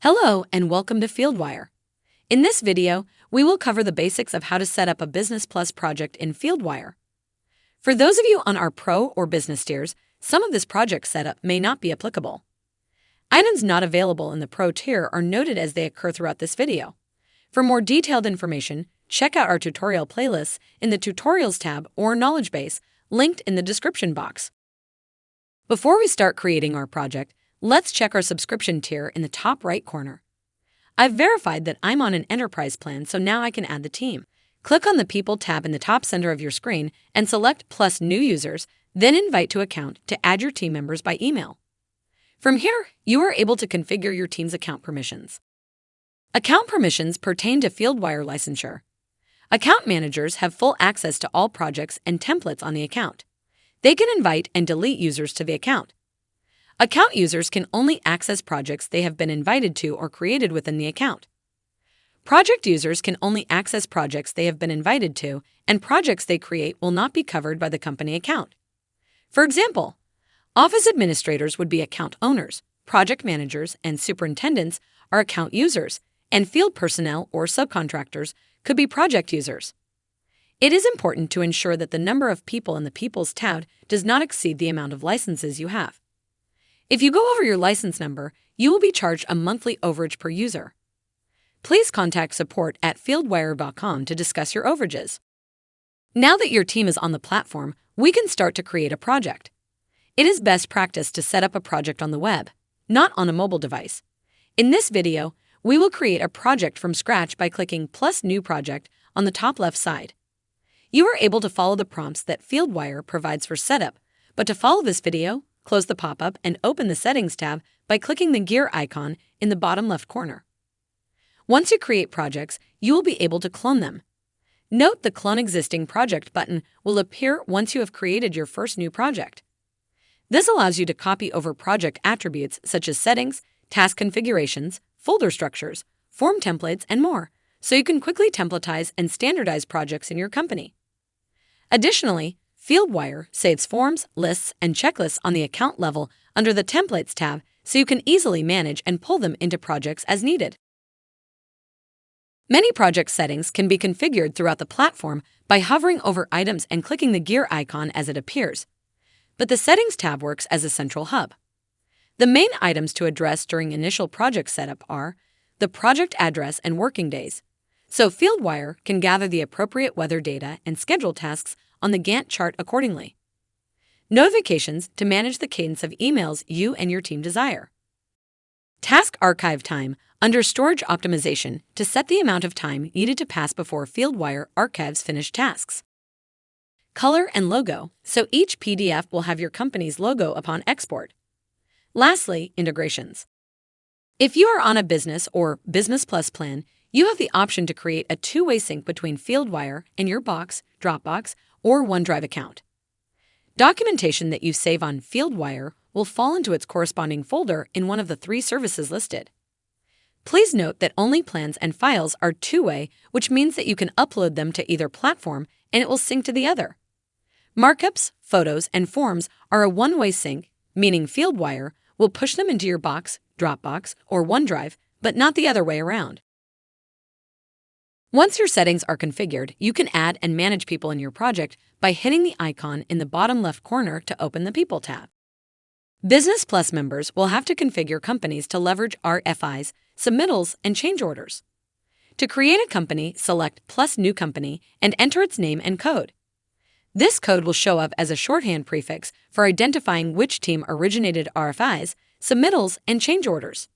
Hello and welcome to Fieldwire. In this video, we will cover the basics of how to set up a Business Plus project in Fieldwire. For those of you on our Pro or Business tiers, some of this project setup may not be applicable. Items not available in the Pro tier are noted as they occur throughout this video. For more detailed information, check out our tutorial playlists in the Tutorials tab or Knowledge Base, linked in the description box. Before we start creating our project, let's check our subscription tier in the top right corner. I've verified that I'm on an enterprise plan, so now I can add the team. Click on the People tab in the top center of your screen and select Plus New Users, then Invite to Account to add your team members by email. From here, you are able to configure your team's account permissions. Account permissions pertain to Fieldwire licensure. Account managers have full access to all projects and templates on the account. They can invite and delete users to the account. Account users can only access projects they have been invited to or created within the account. Project users can only access projects they have been invited to, and projects they create will not be covered by the company account. For example, office administrators would be account owners, project managers and superintendents are account users, and field personnel or subcontractors could be project users. It is important to ensure that the number of people in the People's tab does not exceed the amount of licenses you have. If you go over your license number, you will be charged a monthly overage per user. Please contact support at fieldwire.com to discuss your overages. Now that your team is on the platform, we can start to create a project. It is best practice to set up a project on the web, not on a mobile device. In this video, we will create a project from scratch by clicking Plus New Project on the top left side. You are able to follow the prompts that Fieldwire provides for setup, but to follow this video, close the pop-up and open the Settings tab by clicking the gear icon in the bottom left corner. Once you create projects, you will be able to clone them. Note the Clone Existing Project button will appear once you have created your first new project. This allows you to copy over project attributes such as settings, task configurations, folder structures, form templates, and more, so you can quickly templatize and standardize projects in your company. Additionally, Fieldwire saves forms, lists, and checklists on the account level under the Templates tab so you can easily manage and pull them into projects as needed. Many project settings can be configured throughout the platform by hovering over items and clicking the gear icon as it appears, but the Settings tab works as a central hub. The main items to address during initial project setup are the project address and working days, so Fieldwire can gather the appropriate weather data and schedule tasks on the Gantt chart accordingly. Notifications to manage the cadence of emails you and your team desire. Task archive time under Storage Optimization to set the amount of time needed to pass before Fieldwire archives finished tasks. Color and logo, so each PDF will have your company's logo upon export. Lastly, integrations. If you are on a Business or Business Plus plan, you have the option to create a two-way sync between Fieldwire and your Box, Dropbox, or OneDrive account. Documentation that you save on Fieldwire will fall into its corresponding folder in one of the three services listed. Please note that only plans and files are two-way, which means that you can upload them to either platform and it will sync to the other. Markups, photos, and forms are a one-way sync, meaning Fieldwire will push them into your Box, Dropbox, or OneDrive, but not the other way around. Once your settings are configured, you can add and manage people in your project by hitting the icon in the bottom left corner to open the People tab. Business Plus members will have to configure companies to leverage RFIs, submittals, and change orders. To create a company, select Plus New Company and enter its name and code. This code will show up as a shorthand prefix for identifying which team originated RFIs, submittals, and change orders.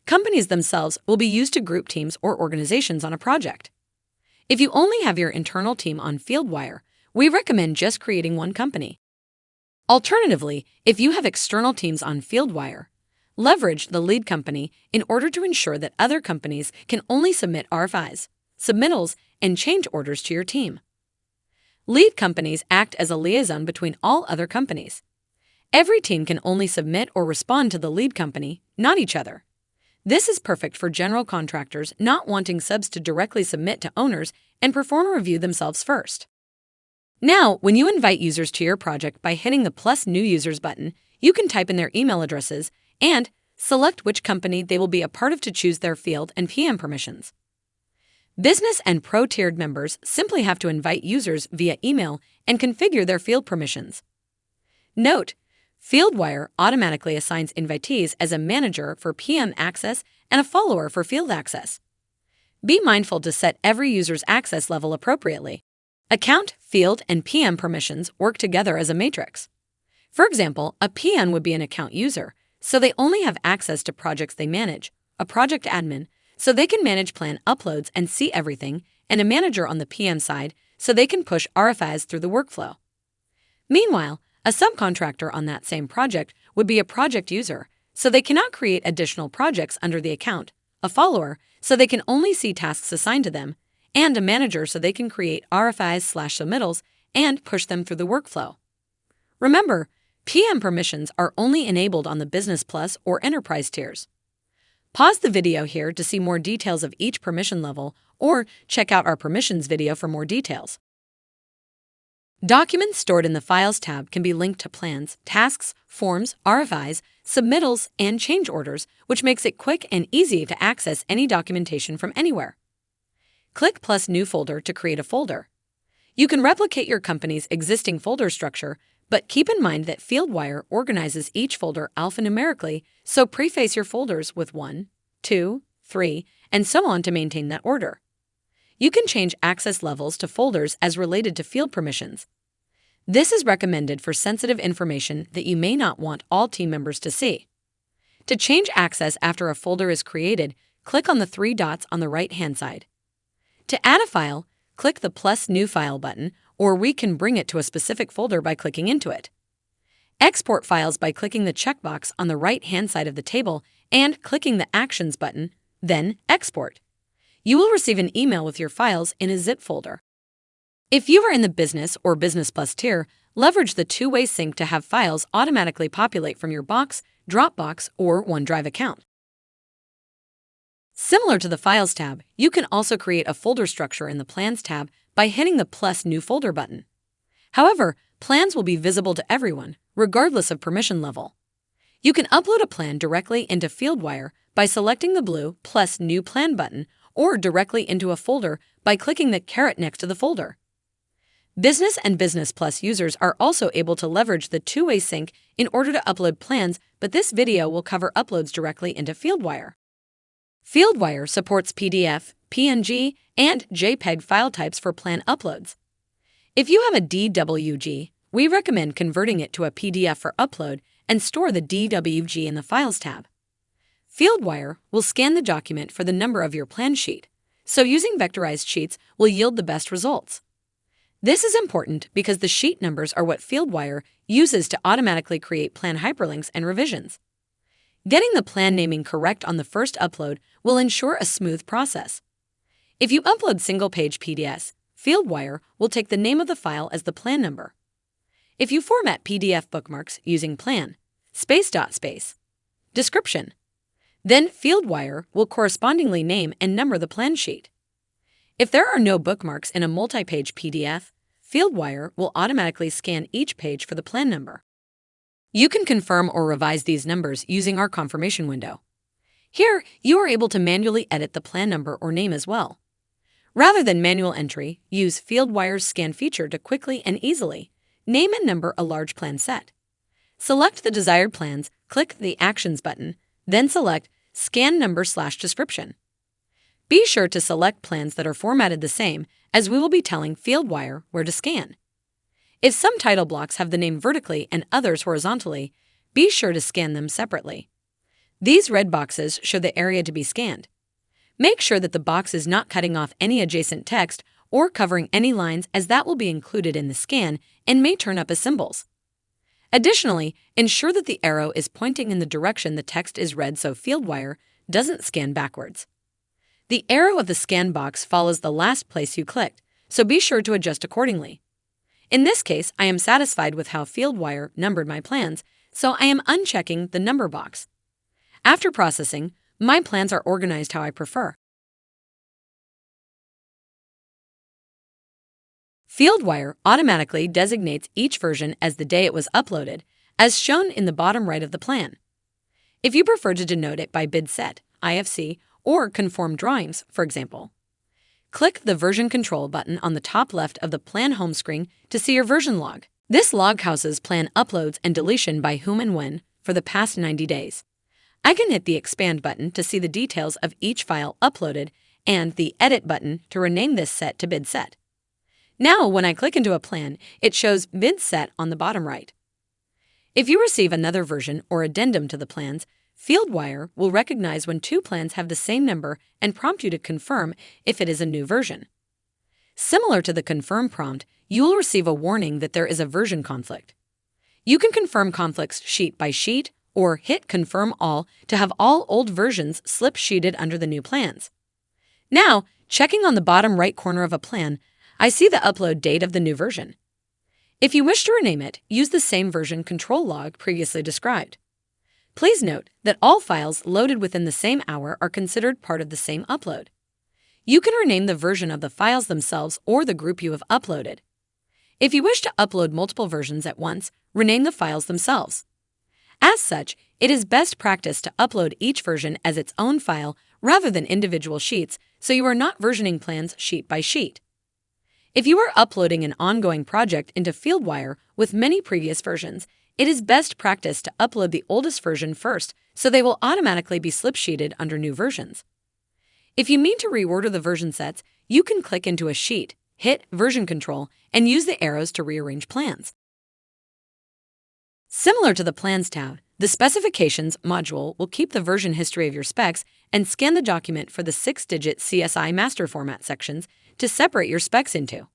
Companies themselves will be used to group teams or organizations on a project. If you only have your internal team on Fieldwire, we recommend just creating one company. Alternatively, if you have external teams on Fieldwire, leverage the lead company in order to ensure that other companies can only submit RFIs, submittals, and change orders to your team. Lead companies act as a liaison between all other companies. Every team can only submit or respond to the lead company, not each other. This is perfect for general contractors not wanting subs to directly submit to owners and perform a review themselves first. Now, when you invite users to your project by hitting the Plus New Users button, you can type in their email addresses and select which company they will be a part of to choose their field and PM permissions. Business and Pro tiered members simply have to invite users via email and configure their field permissions. Note: Fieldwire automatically assigns invitees as a manager for PM access and a follower for field access. Be mindful to set every user's access level appropriately. Account, field, and PM permissions work together as a matrix. For example, a PM would be an account user, so they only have access to projects they manage, a project admin, so they can manage plan uploads and see everything, and a manager on the PM side, so they can push RFIs through the workflow. Meanwhile, a subcontractor on that same project would be a project user, so they cannot create additional projects under the account, a follower, so they can only see tasks assigned to them, and a manager so they can create RFIs/submittals and push them through the workflow. Remember, PM permissions are only enabled on the Business Plus or Enterprise tiers. Pause the video here to see more details of each permission level, or check out our permissions video for more details. Documents stored in the Files tab can be linked to plans, tasks, forms, RFIs, submittals, and change orders, which makes it quick and easy to access any documentation from anywhere. Click plus New Folder to create a folder. You can replicate your company's existing folder structure, but keep in mind that Fieldwire organizes each folder alphanumerically, so preface your folders with 1, 2, 3, and so on to maintain that order. You can change access levels to folders as related to field permissions. This is recommended for sensitive information that you may not want all team members to see. To change access after a folder is created, click on the 3 dots on the right-hand side. To add a file, click the plus New File button, or we can bring it to a specific folder by clicking into it. Export files by clicking the checkbox on the right-hand side of the table and clicking the Actions button, then Export. You will receive an email with your files in a zip folder. If you are in the Business or Business Plus tier, leverage the two-way sync to have files automatically populate from your Box, Dropbox, or OneDrive account. Similar to the Files tab, you can also create a folder structure in the Plans tab by hitting the plus New Folder button. However, plans will be visible to everyone, regardless of permission level. You can upload a plan directly into Fieldwire by selecting the blue plus New Plan button, or directly into a folder by clicking the caret next to the folder. Business and Business Plus users are also able to leverage the two-way sync in order to upload plans, but this video will cover uploads directly into Fieldwire. Fieldwire supports PDF, PNG, and JPEG file types for plan uploads. If you have a DWG, we recommend converting it to a PDF for upload and store the DWG in the Files tab. Fieldwire will scan the document for the number of your plan sheet, so using vectorized sheets will yield the best results. This is important because the sheet numbers are what Fieldwire uses to automatically create plan hyperlinks and revisions. Getting the plan naming correct on the first upload will ensure a smooth process. If you upload single-page PDFs, Fieldwire will take the name of the file as the plan number. If you format PDF bookmarks using plan, space, description, then Fieldwire will correspondingly name and number the plan sheet. If there are no bookmarks in a multi-page PDF, Fieldwire will automatically scan each page for the plan number. You can confirm or revise these numbers using our confirmation window. Here, you are able to manually edit the plan number or name as well. Rather than manual entry, use Fieldwire's scan feature to quickly and easily name and number a large plan set. Select the desired plans, click the Actions button, then select Scan Number/Description. Be sure to select plans that are formatted the same, as we will be telling Fieldwire where to scan. If some title blocks have the name vertically and others horizontally, be sure to scan them separately. These red boxes show the area to be scanned. Make sure that the box is not cutting off any adjacent text or covering any lines, as that will be included in the scan and may turn up as symbols. Additionally, ensure that the arrow is pointing in the direction the text is read so Fieldwire doesn't scan backwards. The arrow of the scan box follows the last place you clicked, so be sure to adjust accordingly. In this case, I am satisfied with how Fieldwire numbered my plans, so I am unchecking the number box. After processing, my plans are organized how I prefer. Fieldwire automatically designates each version as the day it was uploaded, as shown in the bottom right of the plan. if you prefer to denote it by bid set, IFC, or conform drawings, for example. Click the Version Control button on the top left of the Plan home screen to see your version log. This log houses plan uploads and deletion by whom and when for the past 90 days. I can hit the Expand button to see the details of each file uploaded and the Edit button to rename this set to bid set. Now, when I click into a plan, it shows bid set on the bottom right. If you receive another version or addendum to the plans, Fieldwire will recognize when two plans have the same number and prompt you to confirm if it is a new version. Similar to the confirm prompt, you will receive a warning that there is a version conflict. You can confirm conflicts sheet by sheet or hit Confirm All to have all old versions slip sheeted under the new plans. Now, checking on the bottom right corner of a plan, I see the upload date of the new version. If you wish to rename it, use the same version control log previously described. Please note that all files loaded within the same hour are considered part of the same upload. You can rename the version of the files themselves or the group you have uploaded. If you wish to upload multiple versions at once, rename the files themselves. As such, it is best practice to upload each version as its own file rather than individual sheets, so you are not versioning plans sheet by sheet. If you are uploading an ongoing project into Fieldwire with many previous versions, it is best practice to upload the oldest version first so they will automatically be slip-sheeted under new versions. If you need to reorder the version sets, you can click into a sheet, hit Version Control, and use the arrows to rearrange plans. Similar to the Plans tab, the Specifications module will keep the version history of your specs and scan the document for the 6-digit CSI master format sections to separate your specs into.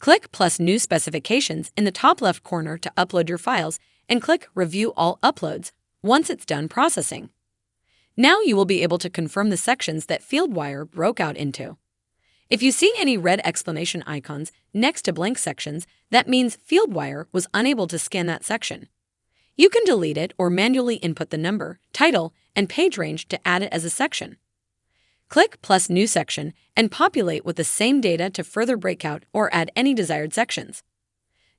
Click plus New Specifications in the top left corner to upload your files and click Review All Uploads once it's done processing. Now you will be able to confirm the sections that Fieldwire broke out into. If you see any red exclamation icons next to blank sections, that means Fieldwire was unable to scan that section. You can delete it or manually input the number, title, and page range to add it as a section. Click plus New Section and populate with the same data to further break out or add any desired sections.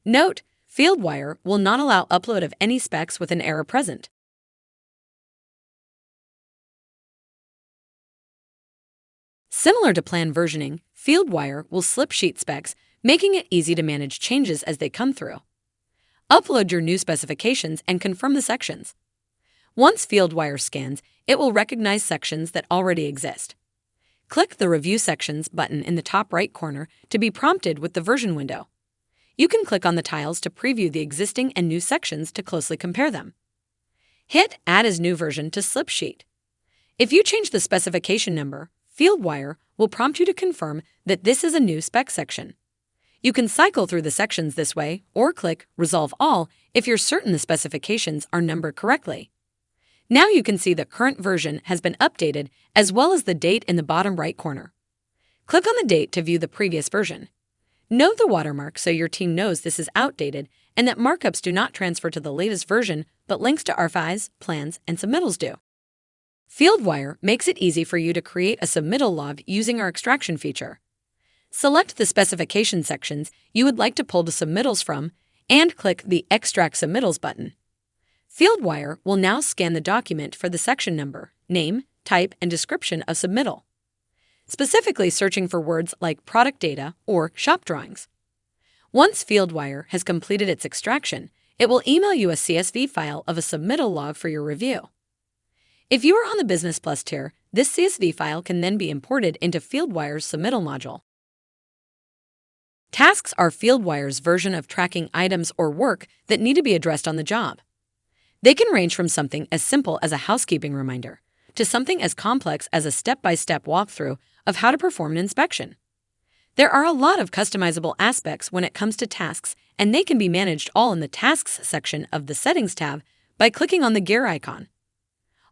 Note, Fieldwire will not allow upload of any specs with an error present. Similar to plan versioning, Fieldwire will slip sheet specs, making it easy to manage changes as they come through. Upload your new specifications and confirm the sections. Once Fieldwire scans, it will recognize sections that already exist. Click the Review Sections button in the top right corner to be prompted with the version window. You can click on the tiles to preview the existing and new sections to closely compare them. Hit Add as New Version to slip sheet. If you change the specification number, Fieldwire will prompt you to confirm that this is a new spec section. You can cycle through the sections this way or click Resolve All if you're certain the specifications are numbered correctly. Now you can see the current version has been updated as well as the date in the bottom right corner. Click on the date to view the previous version. Note the watermark so your team knows this is outdated and that markups do not transfer to the latest version, but links to RFIs, plans, and submittals do. Fieldwire makes it easy for you to create a submittal log using our extraction feature. Select the specification sections you would like to pull the submittals from and click the Extract Submittals button. Fieldwire will now scan the document for the section number, name, type, and description of submittal, specifically searching for words like product data or shop drawings. Once Fieldwire has completed its extraction, it will email you a CSV file of a submittal log for your review. If you are on the Business Plus tier, this CSV file can then be imported into Fieldwire's submittal module. Tasks are Fieldwire's version of tracking items or work that need to be addressed on the job. They can range from something as simple as a housekeeping reminder to something as complex as a step-by-step walkthrough of how to perform an inspection. There are a lot of customizable aspects when it comes to tasks, and they can be managed all in the Tasks section of the Settings tab by clicking on the gear icon.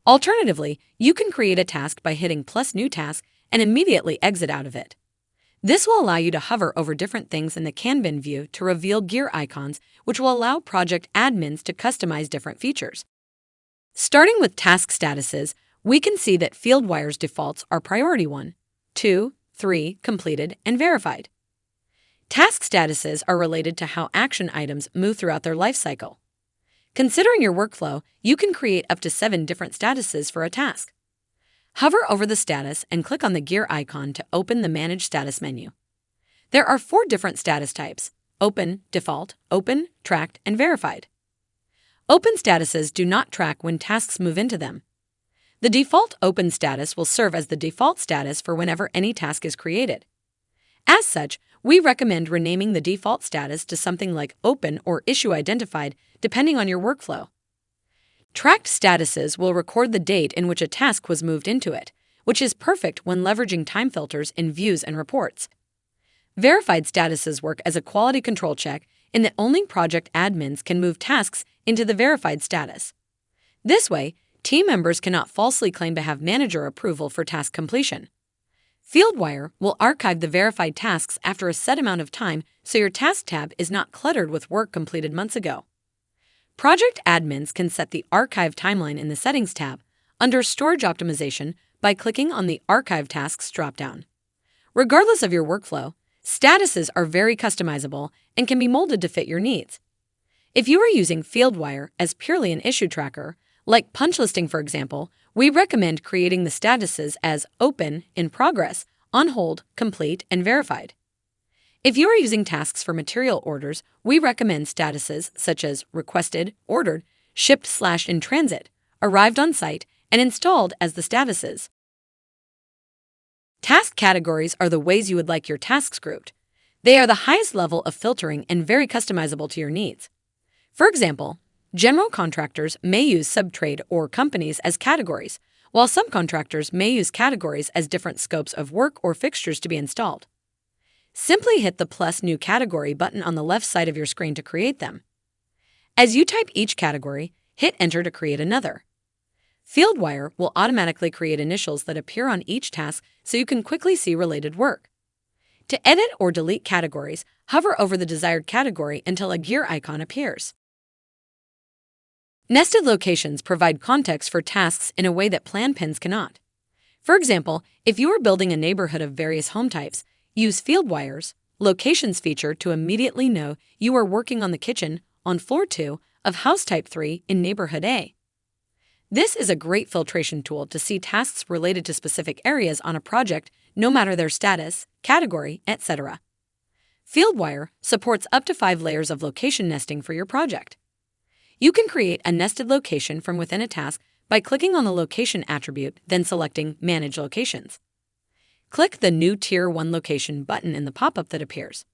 Alternatively, you can create a task by hitting plus New Task and immediately exit out of it. This will allow you to hover over different things in the Kanban view to reveal gear icons, which will allow project admins to customize different features. Starting with task statuses, we can see that Fieldwire's defaults are Priority 1, 2, 3, Completed, and Verified. Task statuses are related to how action items move throughout their life cycle. Considering your workflow, you can create up to 7 different statuses for a task. Hover over the status and click on the gear icon to open the Manage Status menu. There are 4 different status types: Open, Default, Open, Tracked, and Verified. Open statuses do not track when tasks move into them. The default open status will serve as the default status for whenever any task is created. As such, we recommend renaming the default status to something like Open or Issue Identified, depending on your workflow. Tracked statuses will record the date in which a task was moved into it, which is perfect when leveraging time filters in views and reports. Verified statuses work as a quality control check in that only project admins can move tasks into the verified status. This way, team members cannot falsely claim to have manager approval for task completion. Fieldwire will archive the verified tasks after a set amount of time so your task tab is not cluttered with work completed months ago. Project admins can set the archive timeline in the Settings tab under Storage Optimization by clicking on the Archive Tasks dropdown. Regardless of your workflow, statuses are very customizable and can be molded to fit your needs. If you are using Fieldwire as purely an issue tracker, like punch listing for example, we recommend creating the statuses as Open, In Progress, On Hold, Complete, and Verified. If you are using tasks for material orders, we recommend statuses such as Requested, Ordered, Shipped/in Transit, Arrived on Site, and Installed as the statuses. Task categories are the ways you would like your tasks grouped. They are the highest level of filtering and very customizable to your needs. For example, general contractors may use subtrade or companies as categories, while subcontractors may use categories as different scopes of work or fixtures to be installed. Simply hit the plus New Category button on the left side of your screen to create them. As you type each category, hit Enter to create another. Fieldwire will automatically create initials that appear on each task so you can quickly see related work. To edit or delete categories, hover over the desired category until a gear icon appears. Nested locations provide context for tasks in a way that plan pins cannot. For example, if you are building a neighborhood of various home types, use Fieldwire's Locations feature to immediately know you are working on the kitchen on floor 2 of house type 3 in neighborhood A. This is a great filtration tool to see tasks related to specific areas on a project, no matter their status, category, etc. Fieldwire supports up to 5 layers of location nesting for your project. You can create a nested location from within a task by clicking on the location attribute, then selecting Manage Locations. Click the New Tier 1 Location button in the pop-up that appears.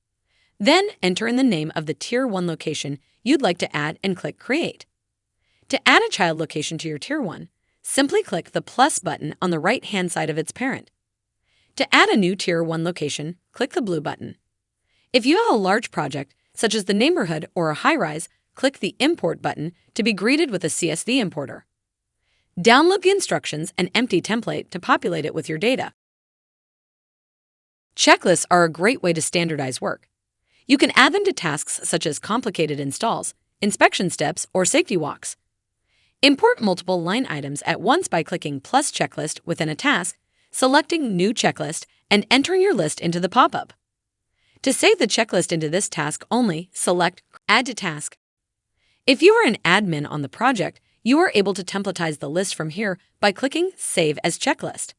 Then enter in the name of the Tier 1 location you'd like to add and click Create. To add a child location to your Tier 1, simply click the plus button on the right-hand side of its parent. To add a new Tier 1 location, click the blue button. If you have a large project, such as the neighborhood or a high-rise, click the Import button to be greeted with a CSV importer. Download the instructions and empty template to populate it with your data. Checklists are a great way to standardize work. You can add them to tasks such as complicated installs, inspection steps, or safety walks. Import multiple line items at once by clicking plus checklist within a task, selecting New Checklist, and entering your list into the pop-up. To save the checklist into this task only, select Add to Task. If you are an admin on the project, you are able to templatize the list from here by clicking Save as Checklist.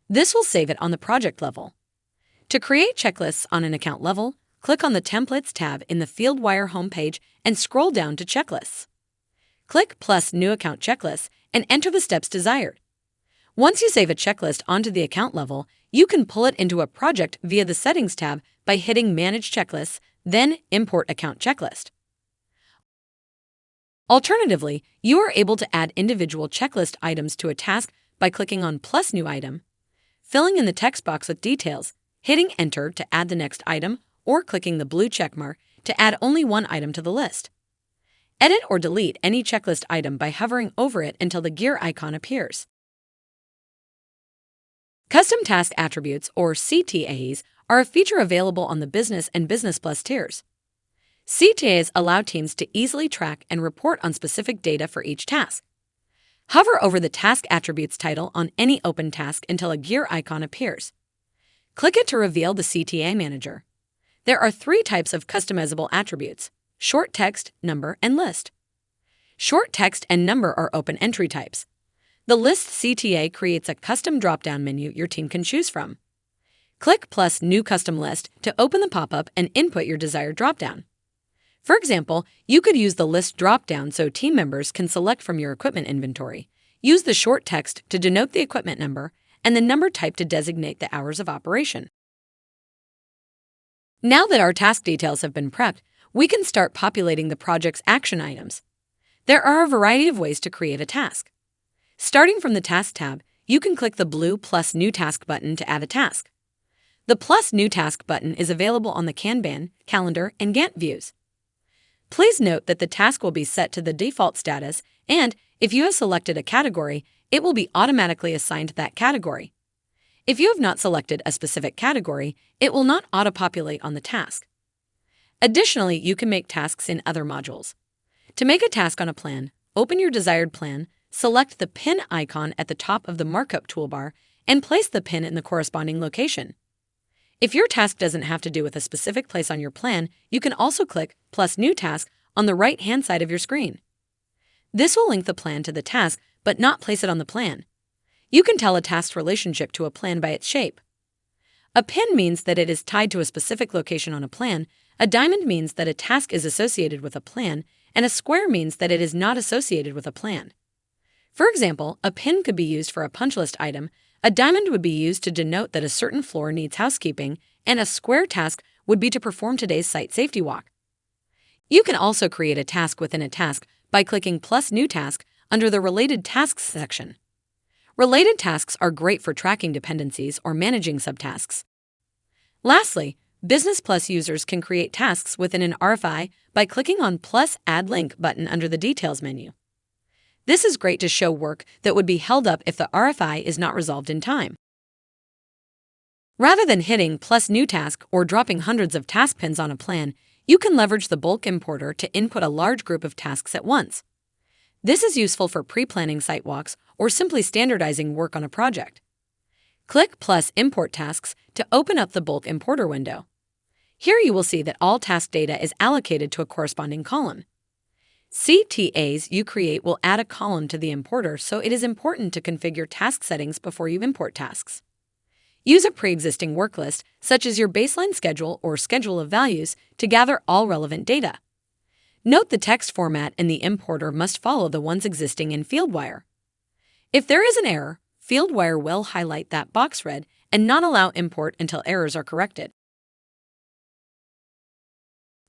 This will save it on the project level. To create checklists on an account level, click on the Templates tab in the Fieldwire homepage and scroll down to Checklists. Click plus New Account Checklist and enter the steps desired. Once you save a checklist onto the account level, you can pull it into a project via the Settings tab by hitting Manage Checklists, then Import Account Checklist. Alternatively, you are able to add individual checklist items to a task by clicking on plus New Item, filling in the text box with details, hitting Enter to add the next item, or clicking the blue checkmark to add only one item to the list. Edit or delete any checklist item by hovering over it until the gear icon appears. Custom Task Attributes, or CTAs, are a feature available on the Business and Business Plus tiers. CTAs allow teams to easily track and report on specific data for each task. Hover over the Task Attributes title on any open task until a gear icon appears. Click it to reveal the CTA Manager. There are 3 types of customizable attributes: short text, number, and list. Short text and number are open entry types. The List CTA creates a custom drop-down menu your team can choose from. Click plus New Custom List to open the pop-up and input your desired drop-down. For example, you could use the List drop-down so team members can select from your equipment inventory. Use the short text to denote the equipment number and the number type to designate the hours of operation. Now that our task details have been prepped, we can start populating the project's action items. There are a variety of ways to create a task. Starting from the Task tab, you can click the blue plus New Task button to add a task. The plus New Task button is available on the Kanban, Calendar, and Gantt views. Please note that the task will be set to the default status, and if you have selected a category, it will be automatically assigned to that category. If you have not selected a specific category, it will not auto-populate on the task. Additionally, you can make tasks in other modules. To make a task on a plan, open your desired plan, select the pin icon at the top of the markup toolbar, and place the pin in the corresponding location. If your task doesn't have to do with a specific place on your plan, you can also click plus New Task on the right-hand side of your screen. This will link the plan to the task but not place it on the plan. You can tell a task's relationship to a plan by its shape. A pin means that it is tied to a specific location on a plan, a diamond means that a task is associated with a plan, and a square means that it is not associated with a plan. For example, a pin could be used for a punch list item, a diamond would be used to denote that a certain floor needs housekeeping, and a square task would be to perform today's site safety walk. You can also create a task within a task by clicking plus New Task under the Related Tasks section. Related tasks are great for tracking dependencies or managing subtasks. Lastly, Business Plus users can create tasks within an RFI by clicking on plus Add Link button under the Details menu. This is great to show work that would be held up if the RFI is not resolved in time. Rather than hitting plus New Task or dropping hundreds of task pins on a plan, you can leverage the bulk importer to input a large group of tasks at once. This is useful for pre-planning site walks or simply standardizing work on a project. Click plus Import Tasks to open up the bulk importer window. Here you will see that all task data is allocated to a corresponding column. CTAs you create will add a column to the importer, so it is important to configure task settings before you import tasks. Use a pre-existing work list, such as your baseline schedule or schedule of values, to gather all relevant data. Note the text format in the importer must follow the ones existing in Fieldwire. If there is an error, Fieldwire will highlight that box red and not allow import until errors are corrected.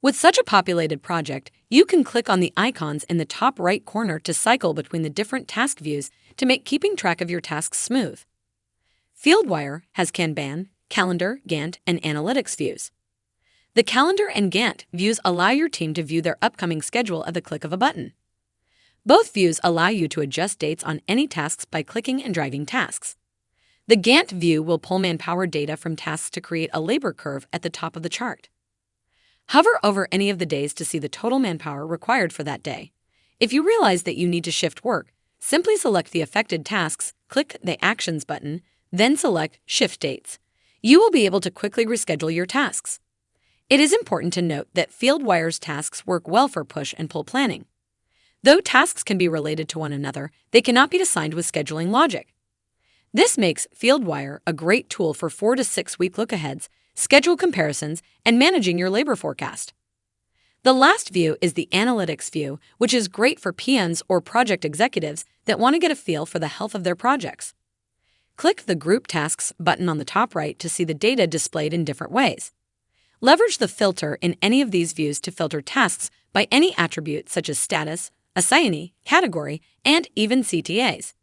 With such a populated project, you can click on the icons in the top right corner to cycle between the different task views to make keeping track of your tasks smooth. Fieldwire has Kanban, Calendar, Gantt, and Analytics views. The Calendar and Gantt views allow your team to view their upcoming schedule at the click of a button. Both views allow you to adjust dates on any tasks by clicking and dragging tasks. The Gantt view will pull manpower data from tasks to create a labor curve at the top of the chart. Hover over any of the days to see the total manpower required for that day. If you realize that you need to shift work, simply select the affected tasks, click the Actions button, then select Shift Dates. You will be able to quickly reschedule your tasks. It is important to note that Fieldwire's tasks work well for push and pull planning. Though tasks can be related to one another, they cannot be assigned with scheduling logic. This makes Fieldwire a great tool for 4 to 6 week look-aheads, schedule comparisons, and managing your labor forecast. The last view is the Analytics view, which is great for PMs or project executives that want to get a feel for the health of their projects. Click the Group Tasks button on the top right to see the data displayed in different ways. Leverage the filter in any of these views to filter tasks by any attribute such as status, assignee, category, and even CTAs.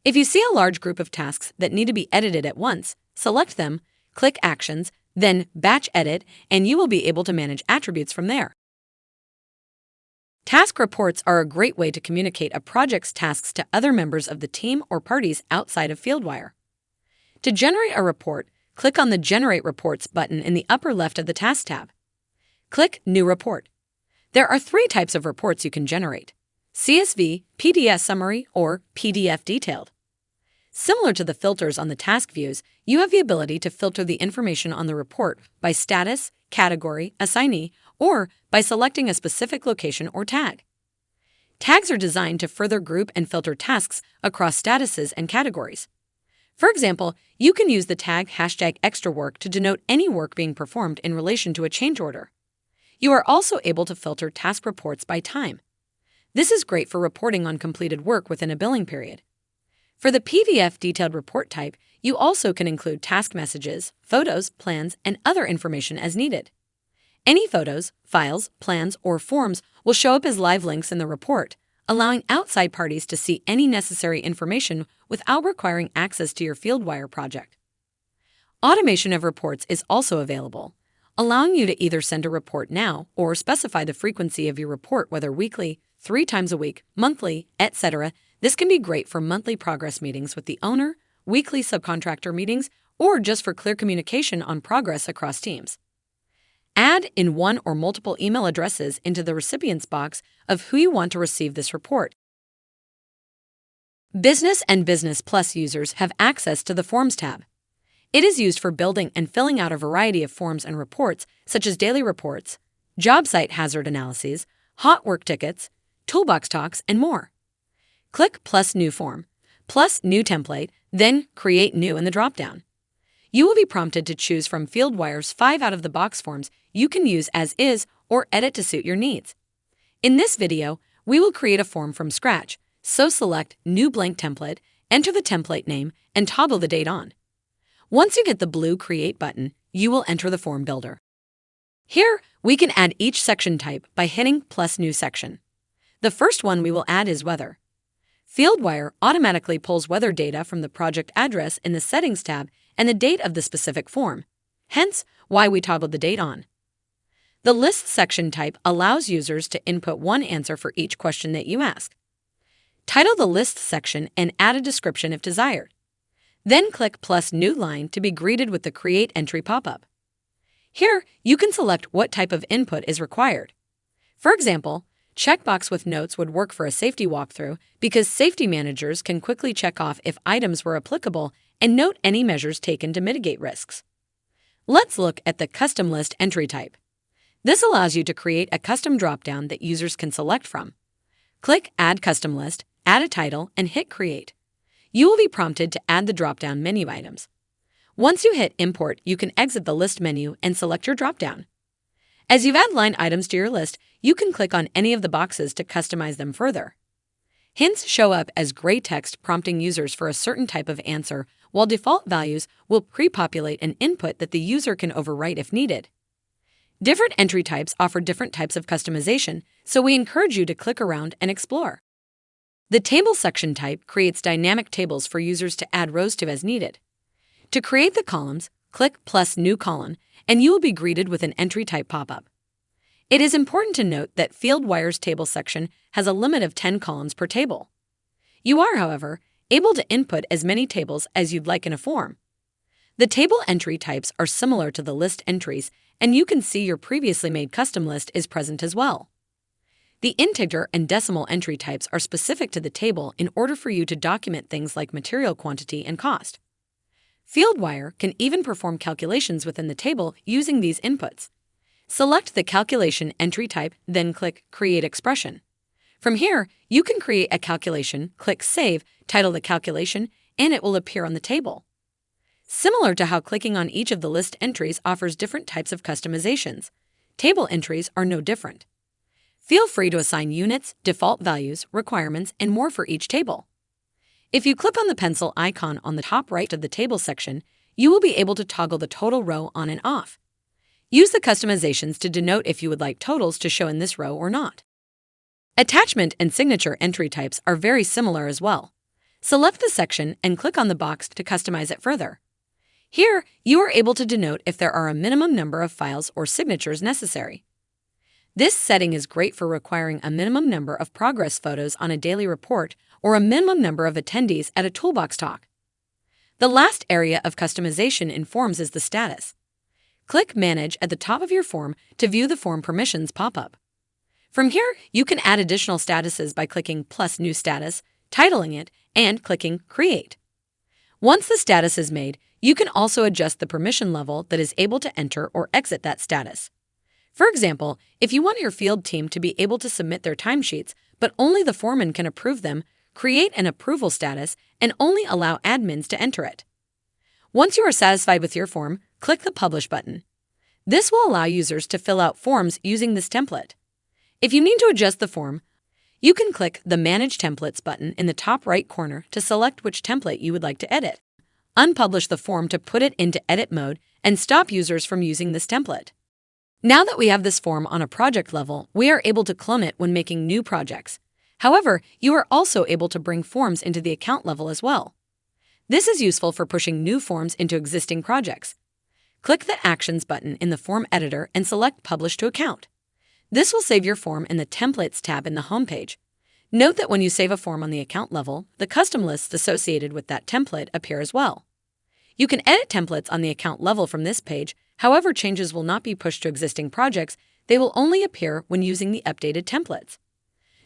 If you see a large group of tasks that need to be edited at once, select them, click Actions, then Batch Edit, and you will be able to manage attributes from there. Task reports are a great way to communicate a project's tasks to other members of the team or parties outside of Fieldwire. To generate a report, click on the Generate Reports button in the upper left of the Task tab. Click New Report. There are 3 types of reports you can generate: CSV, PDF Summary, or PDF Detailed. Similar to the filters on the task views, you have the ability to filter the information on the report by status, category, assignee, or by selecting a specific location or tag. Tags are designed to further group and filter tasks across statuses and categories. For example, you can use the tag #extrawork to denote any work being performed in relation to a change order. You are also able to filter task reports by time. This is great for reporting on completed work within a billing period. For the PDF detailed report type, you also can include task messages, photos, plans, and other information as needed. Any photos, files, plans, or forms will show up as live links in the report, allowing outside parties to see any necessary information without requiring access to your Fieldwire project. Automation of reports is also available, allowing you to either send a report now or specify the frequency of your report, whether weekly, 3 times a week, monthly, etc. This can be great for monthly progress meetings with the owner, weekly subcontractor meetings, or just for clear communication on progress across teams. Add in one or multiple email addresses into the recipient's box of who you want to receive this report. Business and Business Plus users have access to the Forms tab. It is used for building and filling out a variety of forms and reports, such as daily reports, job site hazard analyses, hot work tickets, toolbox talks, and more. Click Plus New Form, plus New Template, then Create New in the dropdown. You will be prompted to choose from Fieldwire's 5 out-of-the-box forms you can use as is or edit to suit your needs. In this video, we will create a form from scratch, so select New Blank Template, enter the template name, and toggle the date on. Once you hit the blue Create button, you will enter the form builder. Here, we can add each section type by hitting plus New Section. The first one we will add is Weather. Fieldwire automatically pulls weather data from the project address in the Settings tab and the date of the specific form, hence why we toggled the date on. The List section type allows users to input one answer for each question that you ask. Title the List section and add a description if desired. Then click plus New Line to be greeted with the Create Entry pop-up. Here, you can select what type of input is required. For example, checkbox with notes would work for a safety walkthrough because safety managers can quickly check off if items were applicable and note any measures taken to mitigate risks. Let's look at the Custom List entry type. This allows you to create a custom dropdown that users can select from. Click Add Custom List, add a title, and hit Create. You will be prompted to add the dropdown menu items. Once you hit Import, you can exit the List menu and select your dropdown. As you add line items to your list, you can click on any of the boxes to customize them further. Hints show up as gray text prompting users for a certain type of answer, while default values will pre-populate an input that the user can overwrite if needed. Different entry types offer different types of customization, so we encourage you to click around and explore. The Table section type creates dynamic tables for users to add rows to as needed. To create the columns, click plus New Column, and you will be greeted with an entry type pop-up. It is important to note that Fieldwire's Table section has a limit of 10 columns per table. You are, however, able to input as many tables as you'd like in a form. The table entry types are similar to the list entries, and you can see your previously made custom list is present as well. The integer and decimal entry types are specific to the table in order for you to document things like material quantity and cost. Fieldwire can even perform calculations within the table using these inputs. Select the calculation entry type, then click Create Expression. From here, you can create a calculation, click Save, title the calculation, and it will appear on the table. Similar to how clicking on each of the list entries offers different types of customizations, table entries are no different. Feel free to assign units, default values, requirements, and more for each table. If you click on the pencil icon on the top right of the table section, you will be able to toggle the total row on and off. Use the customizations to denote if you would like totals to show in this row or not. Attachment and signature entry types are very similar as well. Select the section and click on the box to customize it further. Here, you are able to denote if there are a minimum number of files or signatures necessary. This setting is great for requiring a minimum number of progress photos on a daily report or a minimum number of attendees at a toolbox talk. The last area of customization in forms is the status. Click Manage at the top of your form to view the form permissions pop-up. From here, you can add additional statuses by clicking plus New Status, titling it, and clicking Create. Once the status is made, you can also adjust the permission level that is able to enter or exit that status. For example, if you want your field team to be able to submit their timesheets, but only the foreman can approve them, create an approval status, and only allow admins to enter it. Once you are satisfied with your form, click the Publish button. This will allow users to fill out forms using this template. If you need to adjust the form, you can click the Manage Templates button in the top right corner to select which template you would like to edit. Unpublish the form to put it into edit mode and stop users from using this template. Now that we have this form on a project level, we are able to clone it when making new projects. However, you are also able to bring forms into the account level as well. This is useful for pushing new forms into existing projects. Click the Actions button in the Form Editor and select Publish to Account. This will save your form in the Templates tab in the homepage. Note that when you save a form on the account level, the custom lists associated with that template appear as well. You can edit templates on the account level from this page. However, changes will not be pushed to existing projects. They will only appear when using the updated templates.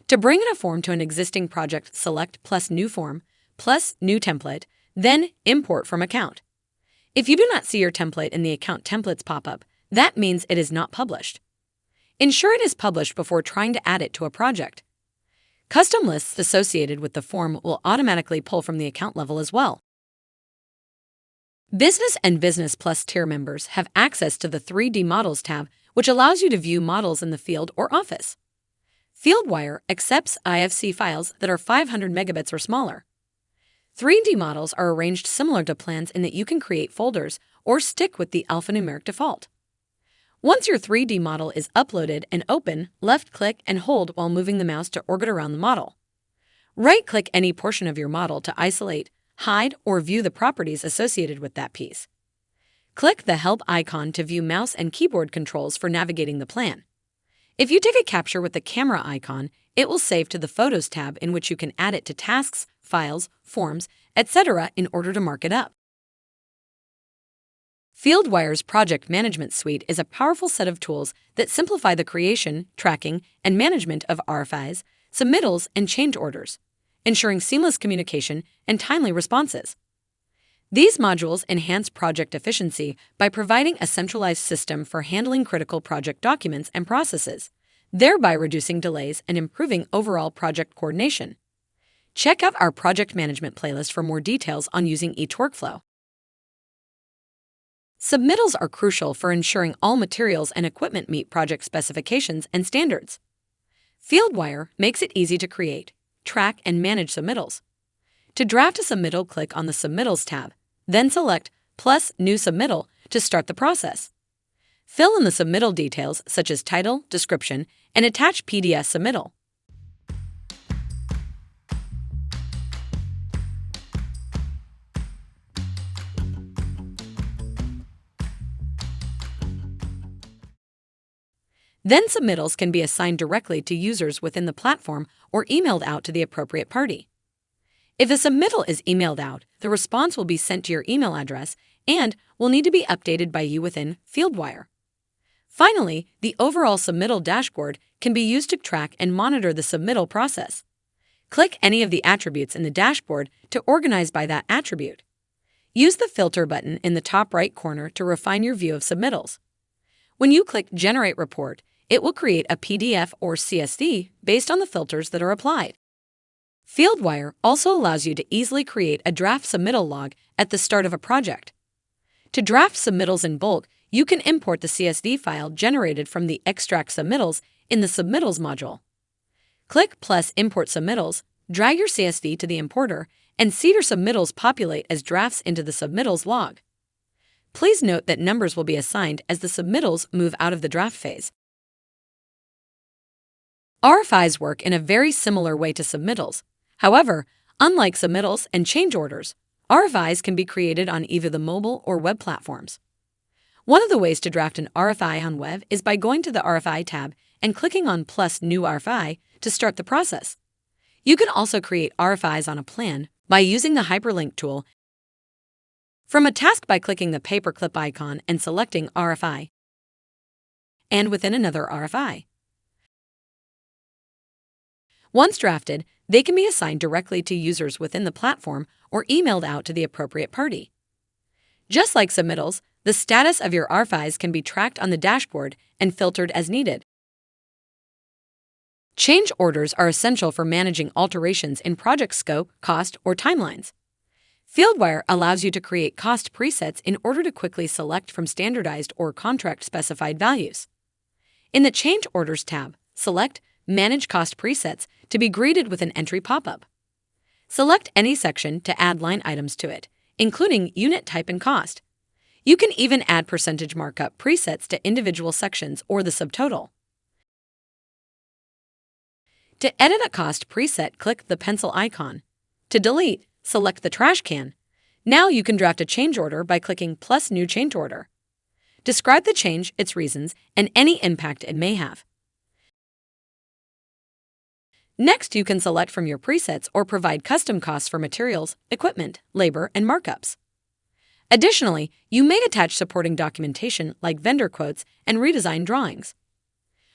To bring in a form to an existing project, select plus New Form, plus New Template, then Import from Account. If you do not see your template in the Account Templates pop-up, that means it is not published. Ensure it is published before trying to add it to a project. Custom lists associated with the form will automatically pull from the account level as well. Business and Business Plus tier members have access to the 3D Models tab, which allows you to view models in the field or office. Fieldwire accepts IFC files that are 500 megabits or smaller. 3D models are arranged similar to plans in that you can create folders or stick with the alphanumeric default. Once your 3D model is uploaded and open, left-click and hold while moving the mouse to orbit around the model. Right-click any portion of your model to isolate, hide, or view the properties associated with that piece. Click the Help icon to view mouse and keyboard controls for navigating the plan. If you take a capture with the camera icon, it will save to the Photos tab in which you can add it to tasks, files, forms, etc. in order to mark it up. Fieldwire's Project Management Suite is a powerful set of tools that simplify the creation, tracking, and management of RFIs, submittals, and change orders, ensuring seamless communication and timely responses. These modules enhance project efficiency by providing a centralized system for handling critical project documents and processes, thereby reducing delays and improving overall project coordination. Check out our project management playlist for more details on using each workflow. Submittals are crucial for ensuring all materials and equipment meet project specifications and standards. Fieldwire makes it easy to create, track, and manage submittals. To draft a submittal, click on the Submittals tab, then select plus New Submittal to start the process. Fill in the submittal details such as title, description, and attach PDF submittal. Then submittals can be assigned directly to users within the platform or emailed out to the appropriate party. If a submittal is emailed out, the response will be sent to your email address and will need to be updated by you within Fieldwire. Finally, the overall submittal dashboard can be used to track and monitor the submittal process. Click any of the attributes in the dashboard to organize by that attribute. Use the Filter button in the top right corner to refine your view of submittals. When you click Generate Report, it will create a PDF or CSV based on the filters that are applied. Fieldwire also allows you to easily create a draft submittal log at the start of a project. To draft submittals in bulk, you can import the CSV file generated from the Extract Submittals in the Submittals module. Click plus Import Submittals, drag your CSV to the importer, and see your submittals populate as drafts into the Submittals log. Please note that numbers will be assigned as the submittals move out of the draft phase. RFIs work in a very similar way to submittals. However, unlike submittals and change orders, RFIs can be created on either the mobile or web platforms. One of the ways to draft an RFI on web is by going to the RFI tab and clicking on plus New RFI to start the process. You can also create RFIs on a plan by using the hyperlink tool from a task by clicking the paperclip icon and selecting RFI, and within another RFI. Once drafted, they can be assigned directly to users within the platform or emailed out to the appropriate party. Just like submittals, the status of your RFIs can be tracked on the dashboard and filtered as needed. Change orders are essential for managing alterations in project scope, cost, or timelines. Fieldwire allows you to create cost presets in order to quickly select from standardized or contract-specified values. In the Change Orders tab, select Manage Cost Presets to be greeted with an entry pop-up. Select any section to add line items to it, including unit type and cost. You can even add percentage markup presets to individual sections or the subtotal. To edit a cost preset, click the pencil icon. To delete, select the trash can. Now you can draft a change order by clicking plus New Change Order. Describe the change, its reasons, and any impact it may have. Next, you can select from your presets or provide custom costs for materials, equipment, labor, and markups. Additionally, you may attach supporting documentation like vendor quotes and redesign drawings.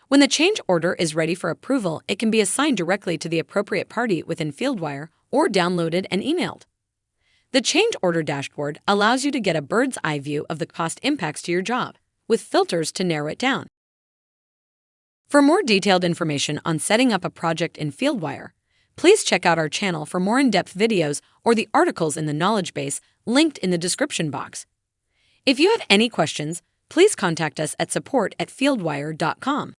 When the change order is ready for approval, it can be assigned directly to the appropriate party within Fieldwire or downloaded and emailed. The change order dashboard allows you to get a bird's eye view of the cost impacts to your job, with filters to narrow it down. For more detailed information on setting up a project in Fieldwire, please check out our channel for more in-depth videos or the articles in the knowledge base linked in the description box. If you have any questions, please contact us at support@fieldwire.com.